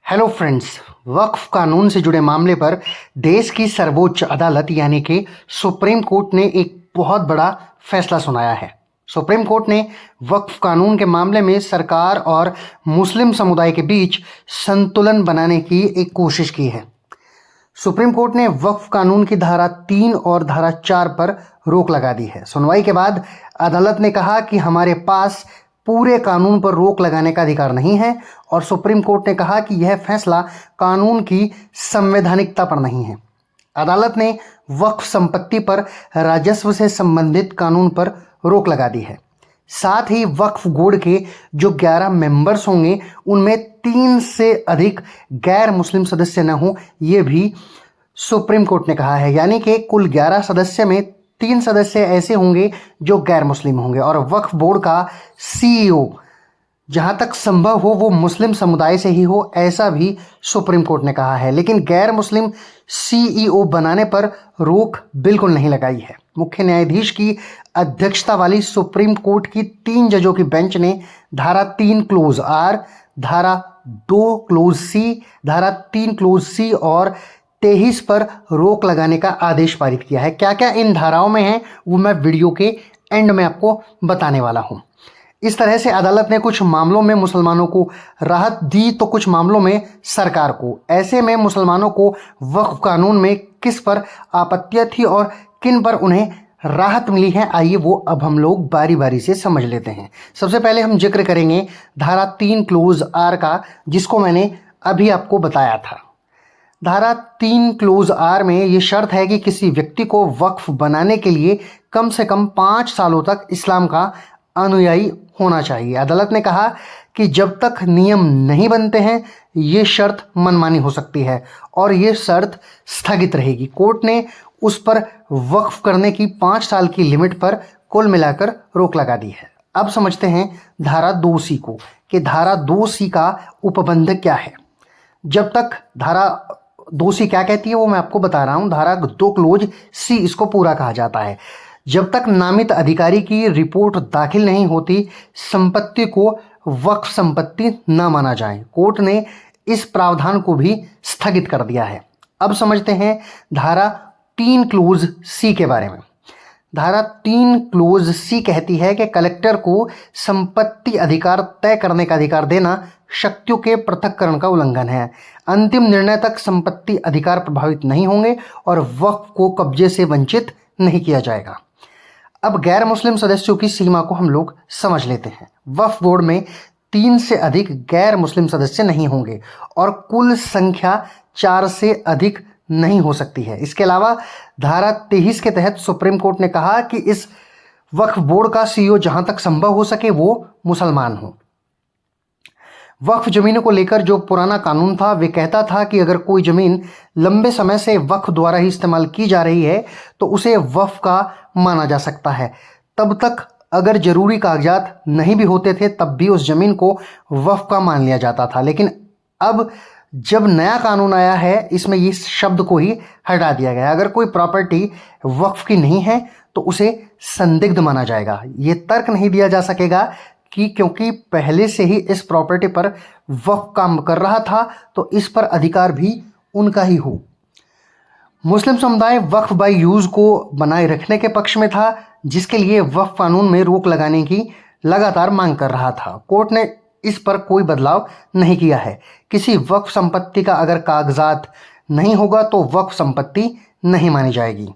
Hello friends, वक्फ कानून से जुड़े मामले पर देश की सर्वोच्च अदालत यानी कि सुप्रीम कोर्ट ने एक बहुत बड़ा फैसला सुनाया है। सुप्रीम कोर्ट ने वक्फ कानून के मामले में सरकार और मुस्लिम समुदाय के बीच संतुलन बनाने की एक कोशिश की है। सुप्रीम कोर्ट ने वक्फ कानून की धारा 3 और धारा 4 पर रोक लगा दी है। सुनवाई के बाद अदालत ने कहा कि हमारे पास पूरे कानून पर रोक लगाने का अधिकार नहीं है और सुप्रीम कोर्ट ने कहा कि यह फैसला कानून की संवैधानिकता पर नहीं है। अदालत ने वक्फ संपत्ति पर राजस्व से संबंधित कानून पर रोक लगा दी है। साथ ही वक्फ बोर्ड के जो 11 मेंबर्स होंगे उनमें 3 से अधिक गैर मुस्लिम सदस्य न हो, ये भी सुप्रीम कोर्ट ने कहा है। यानी कि कुल 11 सदस्य में 3 सदस्य ऐसे होंगे जो गैर मुस्लिम होंगे और वक्फ बोर्ड का CEO जहां तक संभव हो वो मुस्लिम समुदाय से ही हो, ऐसा भी सुप्रीम कोर्ट ने कहा है। लेकिन गैर मुस्लिम CEO बनाने पर रोक बिल्कुल नहीं लगाई है। मुख्य न्यायाधीश की अध्यक्षता वाली सुप्रीम कोर्ट की 3 जजों की बेंच ने धारा 3 क्लोज R, धारा 2 क्लोज C, धारा 3 क्लोज C और 23 पर रोक लगाने का आदेश पारित किया है। क्या क्या इन धाराओं में है वो मैं वीडियो के एंड में आपको बताने वाला हूं। इस तरह से अदालत ने कुछ मामलों में मुसलमानों को राहत दी तो कुछ मामलों में सरकार को। ऐसे में मुसलमानों को वक्फ कानून में किस पर आपत्तियां थी और किन पर उन्हें राहत मिली है, आइए वो अब हम लोग बारी बारी से समझ लेते हैं। सबसे पहले हम जिक्र करेंगे धारा 3 क्लोज R का, जिसको मैंने अभी आपको बताया था। धारा 3 क्लोज R में ये शर्त है कि किसी व्यक्ति को वक्फ बनाने के लिए कम से कम 5 सालों तक इस्लाम का अनुयायी होना चाहिए। अदालत ने कहा कि जब तक नियम नहीं बनते हैं ये शर्त मनमानी हो सकती है और ये शर्त स्थगित रहेगी। कोर्ट ने उस पर वक्फ करने की 5 साल की लिमिट पर कुल मिलाकर रोक लगा दी है। अब समझते हैं धारा 2C को कि धारा 2C का उपबंध क्या है। जब तक धारा 2C क्या कहती है वो मैं आपको बता रहा हूं। धारा 2 क्लोज C इसको पूरा कहा जाता है। जब तक नामित अधिकारी की रिपोर्ट दाखिल नहीं होती संपत्ति को वक्फ संपत्ति न माना जाए। कोर्ट ने इस प्रावधान को भी स्थगित कर दिया है। अब समझते हैं धारा 3 क्लोज C के बारे में। धारा 3 क्लोज C कहती है कि कलेक्टर को संपत्ति अधिकार तय करने का अधिकार देना शक्तियों के पृथक्करण का उल्लंघन है। अंतिम निर्णय तक संपत्ति अधिकार प्रभावित नहीं होंगे और वक्फ को कब्जे से वंचित नहीं किया जाएगा। अब गैर मुस्लिम सदस्यों की सीमा को हम लोग समझ लेते हैं। वक्फ बोर्ड में 3 से अधिक गैर मुस्लिम सदस्य नहीं होंगे और कुल संख्या 4 से अधिक नहीं हो सकती है। इसके अलावा धारा 23 के तहत सुप्रीम कोर्ट ने कहा कि इस वक्फ बोर्ड का CEO जहां तक संभव हो सके वो मुसलमान हो। वक्फ जमीनों को लेकर जो पुराना कानून था वे कहता था कि अगर कोई जमीन लंबे समय से वक्फ द्वारा ही इस्तेमाल की जा रही है तो उसे वक्फ का माना जा सकता है। तब तक अगर जरूरी कागजात नहीं भी होते थे तब भी उस जमीन को वक्फ का मान लिया जाता था। लेकिन अब जब नया कानून आया है इसमें इस शब्द को ही हटा दिया गया। अगर कोई प्रॉपर्टी वक्फ की नहीं है तो उसे संदिग्ध माना जाएगा। ये तर्क नहीं दिया जा सकेगा कि क्योंकि पहले से ही इस प्रॉपर्टी पर वक्फ काम कर रहा था तो इस पर अधिकार भी उनका ही हो। मुस्लिम समुदाय वक्फ बाय यूज को बनाए रखने के पक्ष में था, जिसके लिए वक्फ कानून में रोक लगाने की लगातार मांग कर रहा था। कोर्ट ने इस पर कोई बदलाव नहीं किया है। किसी वक्फ संपत्ति का अगर कागजात नहीं होगा तो वक्फ संपत्ति नहीं मानी जाएगी।